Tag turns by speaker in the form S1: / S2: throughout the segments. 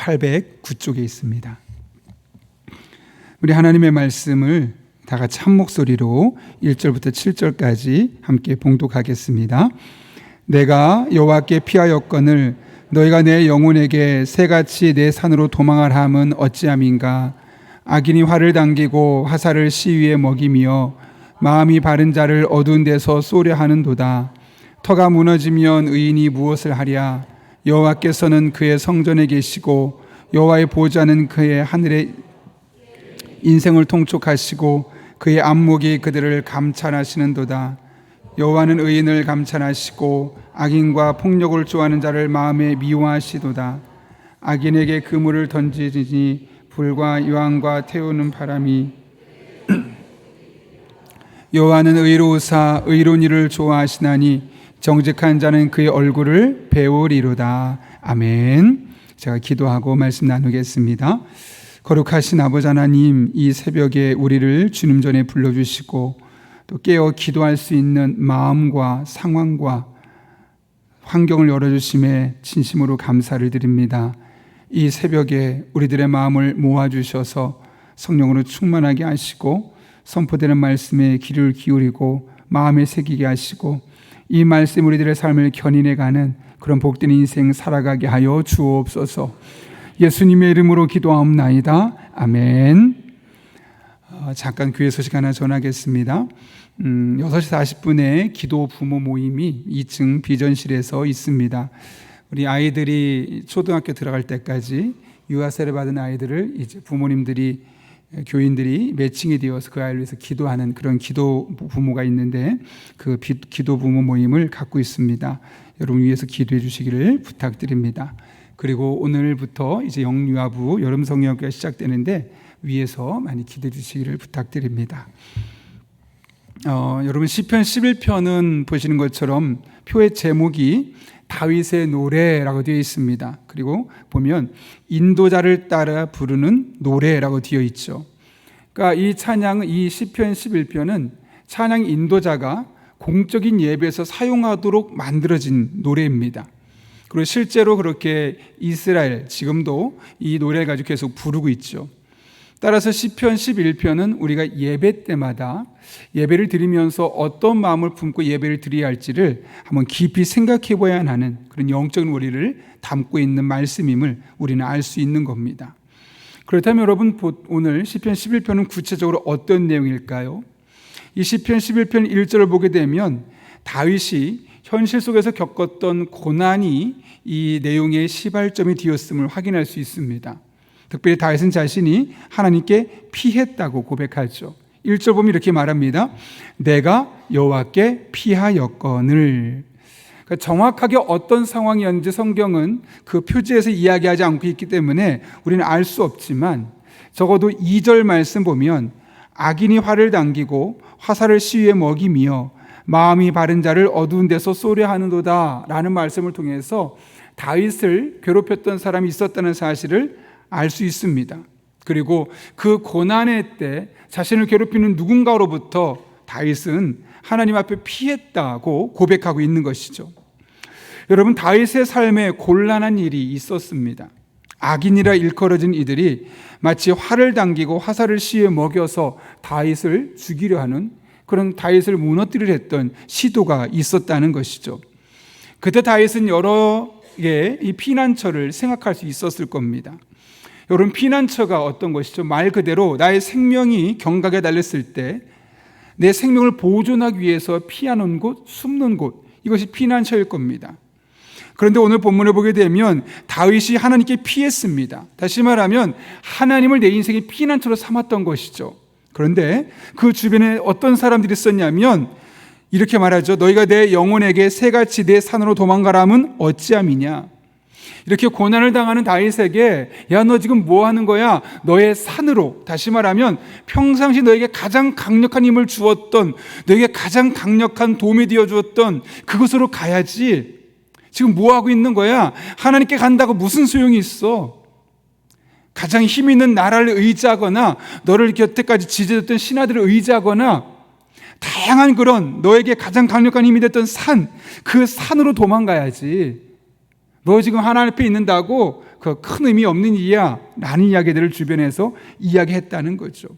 S1: 809쪽에 있습니다. 우리 하나님의 말씀을 다 같이 한 목소리로 1절부터 7절까지 함께 봉독하겠습니다. 내가 여호와께 피하였거늘 너희가 내 영혼에게 새같이 내 산으로 도망하라 함은 어찌함인가. 악인이 활을 당기고 화살을 시위에 먹이며 마음이 바른 자를 어두운 데서 쏘려 하는도다. 터가 무너지면 의인이 무엇을 하랴. 여호와께서는 그의 성전에 계시고 여호와의 보좌는 그의 하늘에 인생을 통촉하시고 그의 안목이 그들을 감찰하시는도다. 여호와는 의인을 감찰하시고 악인과 폭력을 좋아하는 자를 마음에 미워하시도다. 악인에게 그물을 던지니 불과 유황과 태우는 바람이 여호와는 의로우사 의로운 일을 좋아하시나니 정직한 자는 그의 얼굴을 배우리로다. 아멘. 제가 기도하고 말씀 나누겠습니다. 거룩하신 아버지 하나님, 이 새벽에 우리를 주님 전에 불러주시고 또 깨어 기도할 수 있는 마음과 상황과 환경을 열어주심에 진심으로 감사를 드립니다. 이 새벽에 우리들의 마음을 모아주셔서 성령으로 충만하게 하시고 선포되는 말씀에 귀를 기울이고 마음에 새기게 하시고 이 말씀 우리들의 삶을 견인해가는 그런 복된 인생 살아가게 하여 주옵소서. 예수님의 이름으로 기도하옵나이다. 아멘. 잠깐 교회 소식 하나 전하겠습니다. 6시 40분에 기도 부모 모임이 2층 비전실에서 있습니다. 우리 아이들이 초등학교 들어갈 때까지 유아세를 받은 아이들을 이제 부모님들이 교인들이 매칭이 되어서 그 아이를 위해서 기도하는 그런 기도 부모가 있는데 그 기도 부모 모임을 갖고 있습니다. 여러분 위해서 기도해 주시기를 부탁드립니다. 그리고 오늘부터 이제 영유아부 여름 성경학교가 시작되는데 위에서 많이 기도해 주시기를 부탁드립니다. 여러분 시편 11편은 보시는 것처럼 표의 제목이 다윗의 노래라고 되어 있습니다. 그리고 보면 인도자를 따라 부르는 노래라고 되어 있죠. 그러니까 이 찬양, 이 시편 11편은 찬양 인도자가 공적인 예배에서 사용하도록 만들어진 노래입니다. 그리고 실제로 그렇게 이스라엘 지금도 이 노래를 가지고 계속 부르고 있죠. 따라서 시편 11편은 우리가 예배 때마다 예배를 드리면서 어떤 마음을 품고 예배를 드려야 할지를 한번 깊이 생각해 봐야 하는 그런 영적인 원리를 담고 있는 말씀임을 우리는 알 수 있는 겁니다. 그렇다면 여러분 오늘 시편 11편은 구체적으로 어떤 내용일까요? 이 시편 11편 1절을 보게 되면 다윗이 현실 속에서 겪었던 고난이 이 내용의 시발점이 되었음을 확인할 수 있습니다. 특별히 다윗은 자신이 하나님께 피했다고 고백하죠. 1절 보면 이렇게 말합니다. 내가 여호와께 피하였거늘. 그러니까 정확하게 어떤 상황이었는지 성경은 그 표지에서 이야기하지 않고 있기 때문에 우리는 알 수 없지만 적어도 2절 말씀 보면 악인이 활을 당기고 화살을 시위에 먹이며 마음이 바른 자를 어두운 데서 쏘려 하는도다 라는 말씀을 통해서 다윗을 괴롭혔던 사람이 있었다는 사실을 알 수 있습니다. 그리고 그 고난의 때 자신을 괴롭히는 누군가로부터 다윗은 하나님 앞에 피했다고 고백하고 있는 것이죠. 여러분 다윗의 삶에 곤란한 일이 있었습니다. 악인이라 일컬어진 이들이 마치 활을 당기고 화살을 시위에 먹여서 다윗을 죽이려 하는 그런 다윗을 무너뜨리려 했던 시도가 있었다는 것이죠. 그때 다윗은 여러 개의 이 피난처를 생각할 수 있었을 겁니다. 여러분 피난처가 어떤 것이죠? 말 그대로 나의 생명이 경각에 달렸을 때 내 생명을 보존하기 위해서 피하는 곳, 숨는 곳, 이것이 피난처일 겁니다. 그런데 오늘 본문을 보게 되면 다윗이 하나님께 피했습니다. 다시 말하면 하나님을 내 인생의 피난처로 삼았던 것이죠. 그런데 그 주변에 어떤 사람들이 있었냐면 이렇게 말하죠. 너희가 내 영혼에게 새같이 내 산으로 도망가라면 어찌함이냐. 이렇게 고난을 당하는 다윗에게 야 너 지금 뭐 하는 거야? 너의 산으로, 다시 말하면 평상시 너에게 가장 강력한 힘을 주었던, 너에게 가장 강력한 도움이 되어 주었던 그곳으로 가야지. 지금 뭐 하고 있는 거야? 하나님께 간다고 무슨 소용이 있어? 가장 힘 있는 나라를 의지하거나 너를 곁에까지 지지해줬던 신하들을 의지하거나 다양한 그런 너에게 가장 강력한 힘이 됐던 산, 그 산으로 도망가야지. 너 지금 하나님 앞에 있는다고 그 큰 의미 없는 일이야 라는 이야기들을 주변에서 이야기했다는 거죠.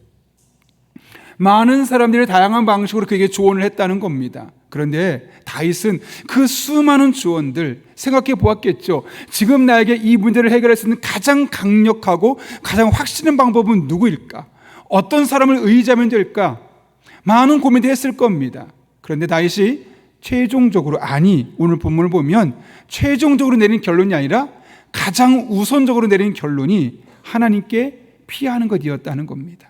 S1: 많은 사람들이 다양한 방식으로 그에게 조언을 했다는 겁니다. 그런데 다윗은 그 수많은 조언들 생각해 보았겠죠. 지금 나에게 이 문제를 해결할 수 있는 가장 강력하고 가장 확실한 방법은 누구일까? 어떤 사람을 의지하면 될까? 많은 고민도 했을 겁니다. 그런데 다윗이 최종적으로, 오늘 본문을 보면 최종적으로 내린 결론이 아니라 가장 우선적으로 내린 결론이 하나님께 피하는 것이었다는 겁니다.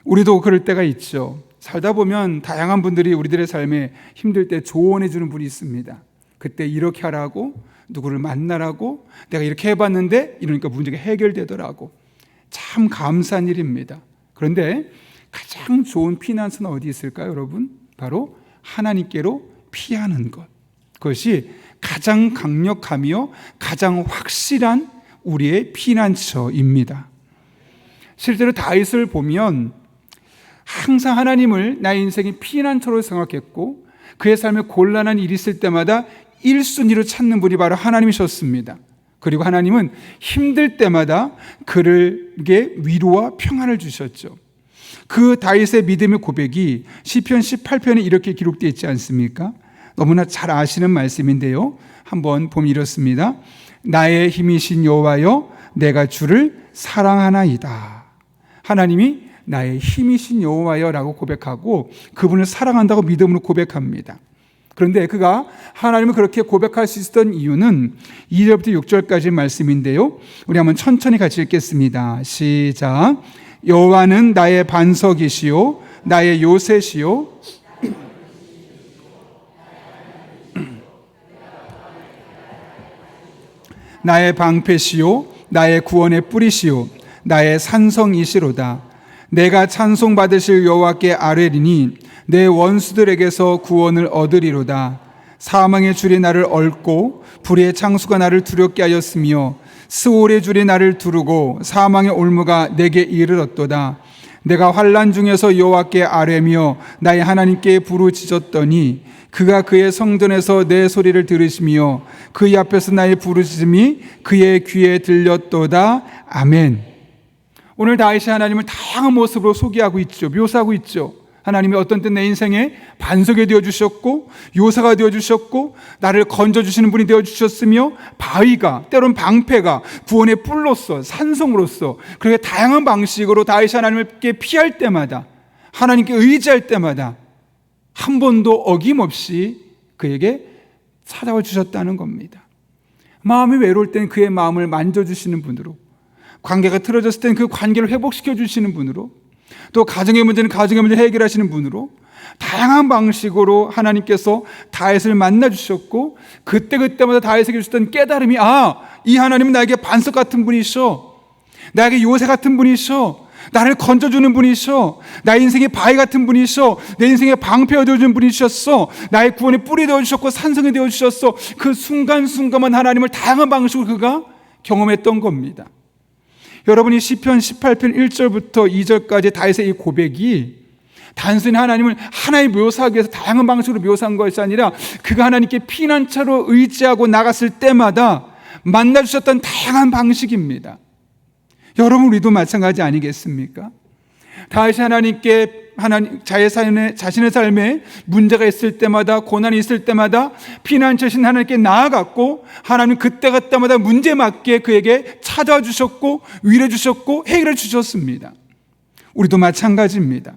S1: 우리도 그럴 때가 있죠. 살다 보면 다양한 분들이 우리들의 삶에 힘들 때 조언해 주는 분이 있습니다. 그때 이렇게 하라고, 누구를 만나라고, 내가 이렇게 해봤는데 이러니까 문제가 해결되더라고. 참 감사한 일입니다. 그런데 가장 좋은 피난처는 어디 있을까요, 여러분? 바로 하나님께로 피하는 것. 그것이 가장 강력하며 가장 확실한 우리의 피난처입니다. 실제로 다윗을 보면 항상 하나님을 나의 인생의 피난처로 생각했고, 그의 삶에 곤란한 일이 있을 때마다 1순위로 찾는 분이 바로 하나님이셨습니다. 그리고 하나님은 힘들 때마다 그에게 위로와 평안을 주셨죠. 그 다윗의 믿음의 고백이 시편 18편에 이렇게 기록되어 있지 않습니까? 너무나 잘 아시는 말씀인데요. 한번 보면 이렇습니다. 나의 힘이신 여호와여, 내가 주를 사랑하나이다. 하나님이 나의 힘이신 여호와여라고 고백하고 그분을 사랑한다고 믿음으로 고백합니다. 그런데 그가 하나님을 그렇게 고백할 수 있었던 이유는 2절부터 6절까지 말씀인데요. 우리 한번 천천히 같이 읽겠습니다. 시작. 여호와는 나의 반석이시요 나의 요새시요 나의 방패시요 나의 구원의 뿌리시요 나의 산성이시로다. 내가 찬송받으실 여호와께 아뢰리니 내 원수들에게서 구원을 얻으리로다. 사망의 줄이 나를 얽고 불의 창수가 나를 두렵게 하였으며 스올의 줄이 나를 두르고 사망의 올무가 내게 이르렀도다. 내가 환난 중에서 여호와께 아뢰며 나의 하나님께 부르짖었더니 그가 그의 성전에서 내 소리를 들으시며 그의 앞에서 나의 부르짖음이 그의 귀에 들렸도다. 아멘. 오늘 다윗이 하나님을 다양한 모습으로 소개하고 있죠. 묘사하고 있죠. 하나님이 어떤 때 내 인생에 반석이 되어주셨고 요사가 되어주셨고 나를 건져주시는 분이 되어주셨으며 바위가, 때론 방패가, 구원의 뿔로서, 산성으로서, 그렇게 다양한 방식으로 다윗이 하나님께 피할 때마다, 하나님께 의지할 때마다 한 번도 어김없이 그에게 찾아와 주셨다는 겁니다. 마음이 외로울 땐 그의 마음을 만져주시는 분으로, 관계가 틀어졌을 땐 그 관계를 회복시켜 주시는 분으로, 또 가정의 문제는 가정의 문제를 해결하시는 분으로 다양한 방식으로 하나님께서 다윗을 만나 주셨고, 그때마다 다윗에게 주셨던 깨달음이, 이 하나님은 나에게 반석 같은 분이셔, 나에게 요새 같은 분이셔, 나를 건져주는 분이셔, 나의 인생의 바위 같은 분이셔, 내 인생의 방패가 되어주는 분이셨어, 나의 구원의 뿔이 되어주셨고 산성이 되어주셨어. 그 순간순간만 하나님을 다양한 방식으로 그가 경험했던 겁니다. 여러분이 시편 18편 1절부터 2절까지 다윗의 이 고백이 단순히 하나님을 하나의 묘사하기 위해서 다양한 방식으로 묘사한 것이 아니라 그가 하나님께 피난처로 의지하고 나갔을 때마다 만나주셨던 다양한 방식입니다. 여러분, 우리도 마찬가지 아니겠습니까? 다윗이 하나님께 자신의 삶에 문제가 있을 때마다, 고난이 있을 때마다 피난처신 하나님께 나아갔고, 하나님 그때마다 문제 맞게 그에게 찾아와 주셨고 위로해 주셨고 해결해 주셨습니다. 우리도 마찬가지입니다.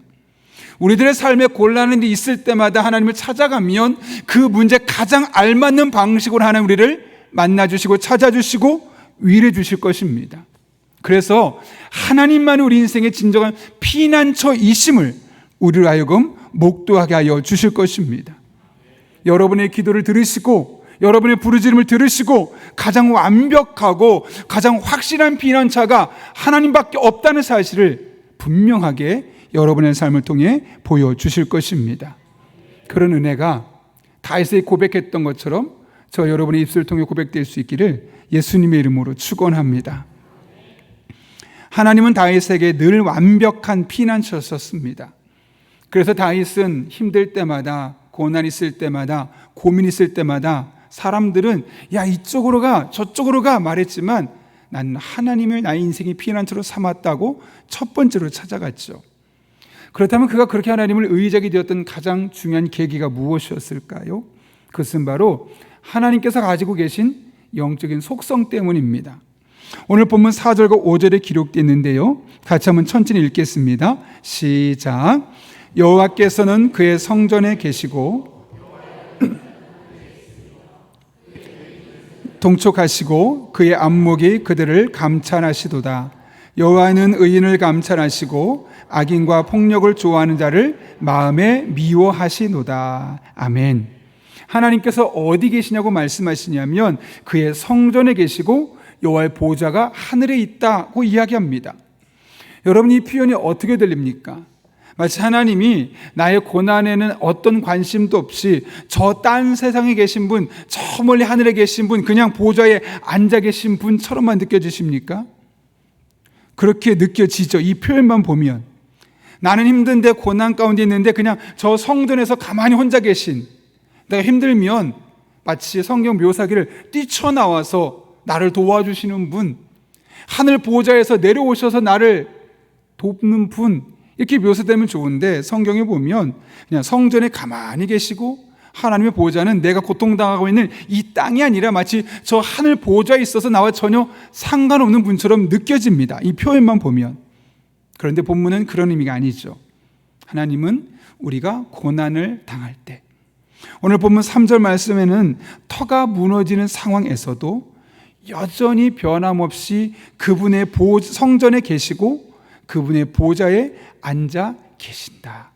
S1: 우리들의 삶에 곤란한 일이 있을 때마다 하나님을 찾아가면 그 문제 가장 알맞는 방식으로 하나님 우리를 만나주시고 찾아주시고 위로해 주실 것입니다. 그래서 하나님만이 우리 인생의 진정한 피난처이심을 우리로 하여금 목도하게 하여 주실 것입니다. 여러분의 기도를 들으시고 여러분의 부르짖음을 들으시고 가장 완벽하고 가장 확실한 피난처가 하나님밖에 없다는 사실을 분명하게 여러분의 삶을 통해 보여주실 것입니다. 그런 은혜가 다윗이 고백했던 것처럼 저 여러분의 입술을 통해 고백될 수 있기를 예수님의 이름으로 축원합니다. 하나님은 다윗에게 늘 완벽한 피난처였습니다. 그래서 다윗은 힘들 때마다, 고난 있을 때마다, 고민 있을 때마다 사람들은 야 이쪽으로 가 저쪽으로 가 말했지만 나는 하나님을 나의 인생의 피난처로 삼았다고 첫 번째로 찾아갔죠. 그렇다면 그가 그렇게 하나님을 의지하게 되었던 가장 중요한 계기가 무엇이었을까요? 그것은 바로 하나님께서 가지고 계신 영적인 속성 때문입니다. 오늘 본문 4절과 5절에 기록되어 있는데요, 같이 한번 천천히 읽겠습니다. 시작. 여호와께서는 그의 성전에 계시고 동촉하시고 그의 안목이 그들을 감찰하시도다. 여호와는 의인을 감찰하시고 악인과 폭력을 좋아하는 자를 마음에 미워하시노다. 아멘. 하나님께서 어디 계시냐고 말씀하시냐면 그의 성전에 계시고 여호와의 보좌가 하늘에 있다고 이야기합니다. 여러분, 이 표현이 어떻게 들립니까? 마치 하나님이 나의 고난에는 어떤 관심도 없이 저 딴 세상에 계신 분, 저 멀리 하늘에 계신 분, 그냥 보좌에 앉아 계신 분처럼만 느껴지십니까? 그렇게 느껴지죠. 이 표현만 보면 나는 힘든데 고난 가운데 있는데 그냥 저 성전에서 가만히 혼자 계신, 내가 힘들면 마치 성경 묘사기를 뛰쳐나와서 나를 도와주시는 분, 하늘 보좌에서 내려오셔서 나를 돕는 분, 이렇게 묘사되면 좋은데 성경에 보면 그냥 성전에 가만히 계시고 하나님의 보좌는 내가 고통당하고 있는 이 땅이 아니라 마치 저 하늘 보좌에 있어서 나와 전혀 상관없는 분처럼 느껴집니다. 이 표현만 보면. 그런데 본문은 그런 의미가 아니죠. 하나님은 우리가 고난을 당할 때, 오늘 본문 3절 말씀에는 터가 무너지는 상황에서도 여전히 변함없이 그분의 성전에 계시고 그분의 보좌에 앉아 계신다.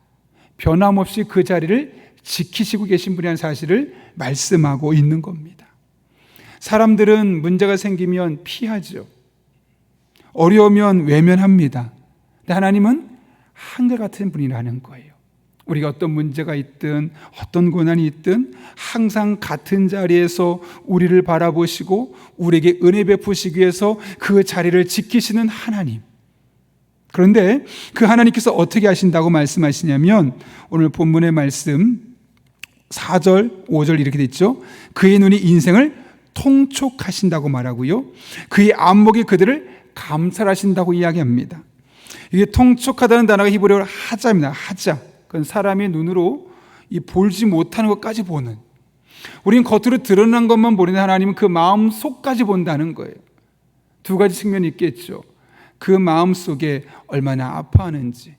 S1: 변함없이 그 자리를 지키시고 계신 분이라는 사실을 말씀하고 있는 겁니다. 사람들은 문제가 생기면 피하죠. 어려우면 외면합니다. 근데 하나님은 한결같은 분이라는 거예요. 우리가 어떤 문제가 있든 어떤 고난이 있든 항상 같은 자리에서 우리를 바라보시고 우리에게 은혜 베푸시기 위해서 그 자리를 지키시는 하나님. 그런데 그 하나님께서 어떻게 하신다고 말씀하시냐면 오늘 본문의 말씀 4절, 5절 이렇게 됐죠. 그의 눈이 인생을 통촉하신다고 말하고요, 그의 안목이 그들을 감찰하신다고 이야기합니다. 이게 통촉하다는 단어가 히브리어로 하자입니다. 하자. 그건 사람의 눈으로 이 볼지 못하는 것까지 보는, 우리는 겉으로 드러난 것만 보는데 하나님은 그 마음 속까지 본다는 거예요. 두 가지 측면이 있겠죠. 그 마음 속에 얼마나 아파하는지,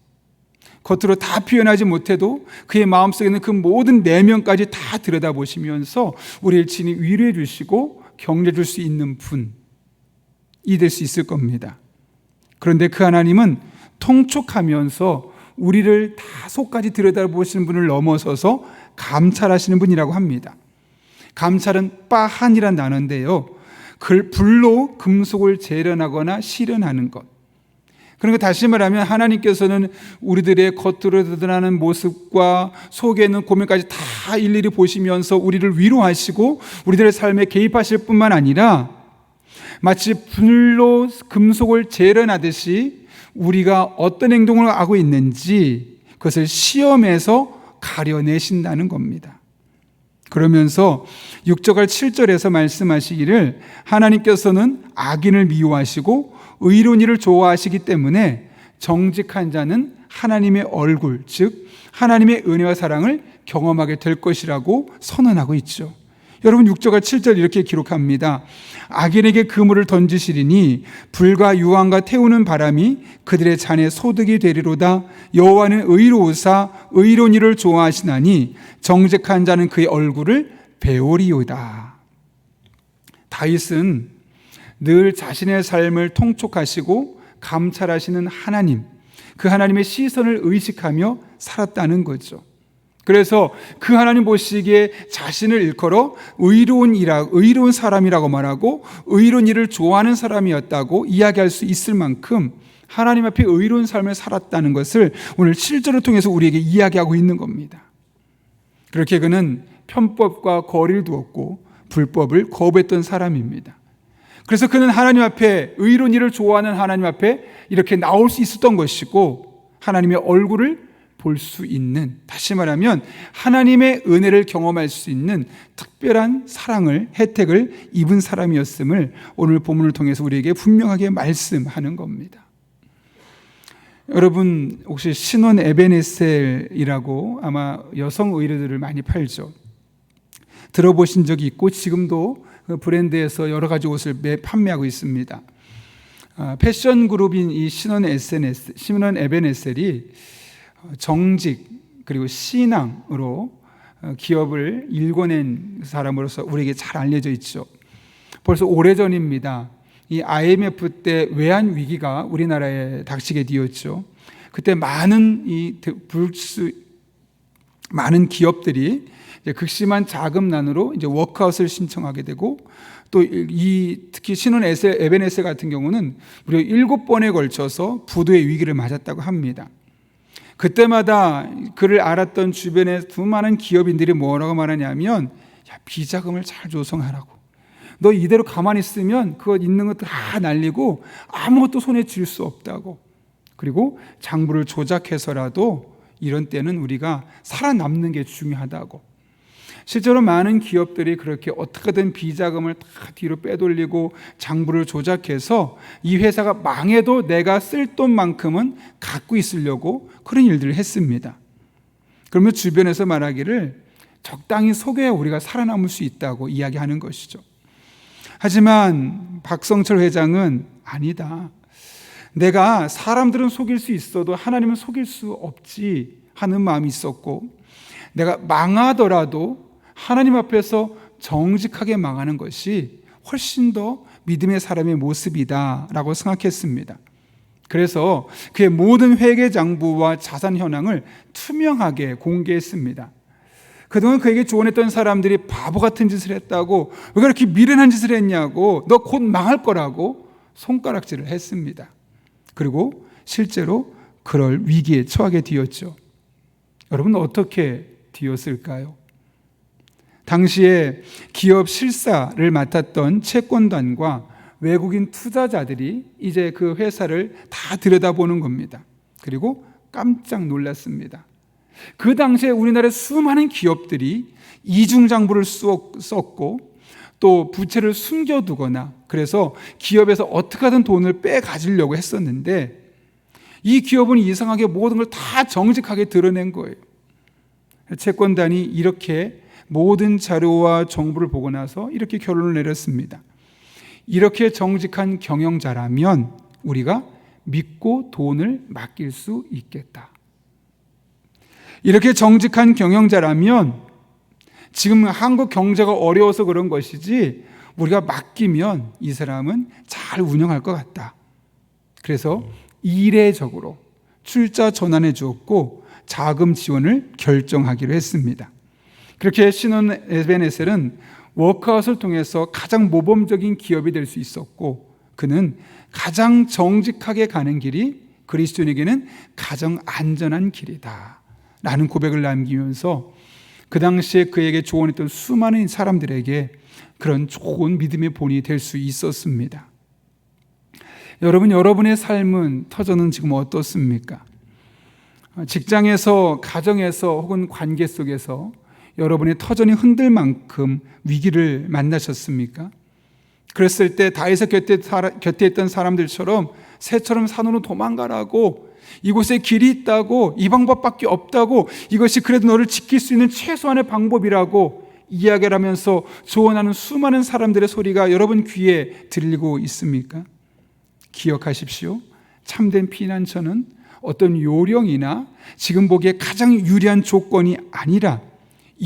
S1: 겉으로 다 표현하지 못해도 그의 마음속에 있는 그 모든 내면까지 다 들여다보시면서 우리를 친히 위로해 주시고 격려해 줄 수 있는 분이 될 수 있을 겁니다. 그런데 그 하나님은 통촉하면서 우리를 다 속까지 들여다보시는 분을 넘어서서 감찰하시는 분이라고 합니다. 감찰은 빠한이란 단어인데요, 불로 금속을 재련하거나 실현하는 것. 그러니까 다시 말하면 하나님께서는 우리들의 겉으로 드러나는 모습과 속에 있는 고민까지 다 일일이 보시면서 우리를 위로하시고 우리들의 삶에 개입하실 뿐만 아니라 마치 불로 금속을 재련하듯이 우리가 어떤 행동을 하고 있는지 그것을 시험해서 가려내신다는 겁니다. 그러면서 6절 7절에서 말씀하시기를 하나님께서는 악인을 미워하시고 의로운 이를 좋아하시기 때문에 정직한 자는 하나님의 얼굴, 즉 하나님의 은혜와 사랑을 경험하게 될 것이라고 선언하고 있죠. 여러분 6절과 7절 이렇게 기록합니다. 악인에게 그물을 던지시리니 불과 유황과 태우는 바람이 그들의 잔에 소득이 되리로다. 여호와는 의로우사 의로운 이를 좋아하시나니 정직한 자는 그의 얼굴을 배우리오다. 다윗은 늘 자신의 삶을 통촉하시고 감찰하시는 하나님, 그 하나님의 시선을 의식하며 살았다는 거죠. 그래서 그 하나님 보시기에 자신을 일컬어 의로운 사람이라고 말하고 의로운 일을 좋아하는 사람이었다고 이야기할 수 있을 만큼 하나님 앞에 의로운 삶을 살았다는 것을 오늘 7절을 통해서 우리에게 이야기하고 있는 겁니다. 그렇게 그는 편법과 거리를 두었고 불법을 거부했던 사람입니다. 그래서 그는 하나님 앞에, 의로운 일을 좋아하는 하나님 앞에 이렇게 나올 수 있었던 것이고 하나님의 얼굴을 볼 수 있는, 다시 말하면 하나님의 은혜를 경험할 수 있는 특별한 사랑을, 혜택을 입은 사람이었음을 오늘 본문을 통해서 우리에게 분명하게 말씀하는 겁니다. 여러분 혹시 신혼 에베네셀이라고 아마 여성 의류들을 많이 팔죠. 들어보신 적이 있고 지금도 그 브랜드에서 여러 가지 옷을 판매하고 있습니다. 패션 그룹인 이 신혼 에베네셀이 정직 그리고 신앙으로 기업을 일궈낸 사람으로서 우리에게 잘 알려져 있죠. 벌써 오래전입니다. 이 IMF 때 외환 위기가 우리나라에 닥치게 되었죠. 그때 많은 많은 기업들이 이제 극심한 자금난으로 이제 워크아웃을 신청하게 되고, 또 특히 신혼 에베네셀 같은 경우는 무려 7번에 걸쳐서 부도의 위기를 맞았다고 합니다. 그때마다 그를 알았던 주변의 수많은 기업인들이 뭐라고 말하냐면, 야, 비자금을 잘 조성하라고. 너 이대로 가만히 있으면 그거 있는 것도 다 날리고 아무것도 손에 쥘 수 없다고. 그리고 장부를 조작해서라도 이런 때는 우리가 살아남는 게 중요하다고. 실제로 많은 기업들이 그렇게 어떻게든 비자금을 다 뒤로 빼돌리고 장부를 조작해서 이 회사가 망해도 내가 쓸 돈만큼은 갖고 있으려고 그런 일들을 했습니다. 그러면 주변에서 말하기를 적당히 속여야 우리가 살아남을 수 있다고 이야기하는 것이죠. 하지만 박성철 회장은 아니다. 내가 사람들은 속일 수 있어도 하나님은 속일 수 없지 하는 마음이 있었고, 내가 망하더라도 하나님 앞에서 정직하게 망하는 것이 훨씬 더 믿음의 사람의 모습이다라고 생각했습니다. 그래서 그의 모든 회계 장부와 자산 현황을 투명하게 공개했습니다. 그동안 그에게 조언했던 사람들이 바보 같은 짓을 했다고, 왜 그렇게 미련한 짓을 했냐고, 너 곧 망할 거라고 손가락질을 했습니다. 그리고 실제로 그럴 위기에 처하게 되었죠. 여러분 어떻게 되었을까요? 당시에 기업 실사를 맡았던 채권단과 외국인 투자자들이 이제 그 회사를 다 들여다보는 겁니다. 그리고 깜짝 놀랐습니다. 그 당시에 우리나라의 수많은 기업들이 이중장부를 썼고 또 부채를 숨겨두거나 그래서 기업에서 어떻게 하든 돈을 빼가지려고 했었는데, 이 기업은 이상하게 모든 걸 다 정직하게 드러낸 거예요. 채권단이 이렇게 모든 자료와 정보를 보고 나서 이렇게 결론을 내렸습니다. 이렇게 정직한 경영자라면 우리가 믿고 돈을 맡길 수 있겠다. 이렇게 정직한 경영자라면 지금 한국 경제가 어려워서 그런 것이지 우리가 맡기면 이 사람은 잘 운영할 것 같다. 그래서 이례적으로 출자 전환해 주었고 자금 지원을 결정하기로 했습니다. 그렇게 신혼 에베네셀은 워크아웃을 통해서 가장 모범적인 기업이 될 수 있었고, 그는 가장 정직하게 가는 길이 그리스도인에게는 가장 안전한 길이다 라는 고백을 남기면서 그 당시에 그에게 조언했던 수많은 사람들에게 그런 좋은 믿음의 본이 될 수 있었습니다. 여러분, 여러분의 삶은 터전은 지금 어떻습니까? 직장에서, 가정에서 혹은 관계 속에서 여러분의 터전이 흔들 만큼 위기를 만나셨습니까? 그랬을 때 다윗의 곁에 있던 사람들처럼 새처럼 산으로 도망가라고, 이곳에 길이 있다고, 이 방법밖에 없다고, 이것이 그래도 너를 지킬 수 있는 최소한의 방법이라고 이야기를 하면서 조언하는 수많은 사람들의 소리가 여러분 귀에 들리고 있습니까? 기억하십시오. 참된 피난처는 어떤 요령이나 지금 보기에 가장 유리한 조건이 아니라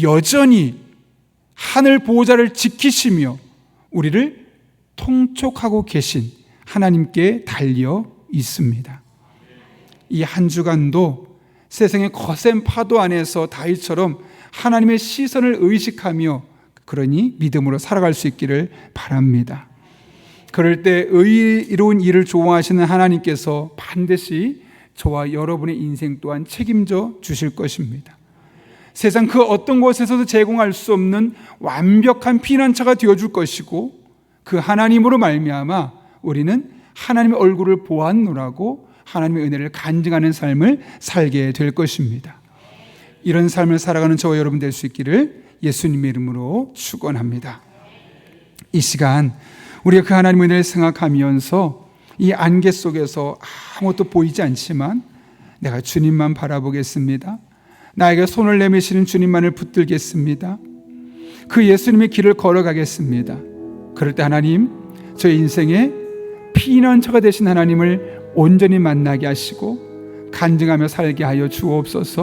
S1: 여전히 하늘 보호자를 지키시며 우리를 통촉하고 계신 하나님께 달려 있습니다. 이 한 주간도 세상의 거센 파도 안에서 다윗처럼 하나님의 시선을 의식하며 그러니 믿음으로 살아갈 수 있기를 바랍니다. 그럴 때 의로운 일을 좋아하시는 하나님께서 반드시 저와 여러분의 인생 또한 책임져 주실 것입니다. 세상 그 어떤 곳에서도 제공할 수 없는 완벽한 피난처가 되어줄 것이고, 그 하나님으로 말미암아 우리는 하나님의 얼굴을 보았노라고 하나님의 은혜를 간증하는 삶을 살게 될 것입니다. 이런 삶을 살아가는 저와 여러분 될 수 있기를 예수님의 이름으로 축원합니다. 이 시간 우리가 그 하나님의 은혜를 생각하면서 이 안개 속에서 아무것도 보이지 않지만 내가 주님만 바라보겠습니다. 나에게 손을 내미시는 주님만을 붙들겠습니다. 그 예수님의 길을 걸어가겠습니다. 그럴 때 하나님, 저의 인생에 피난처가 되신 하나님을 온전히 만나게 하시고 간증하며 살게 하여 주옵소서.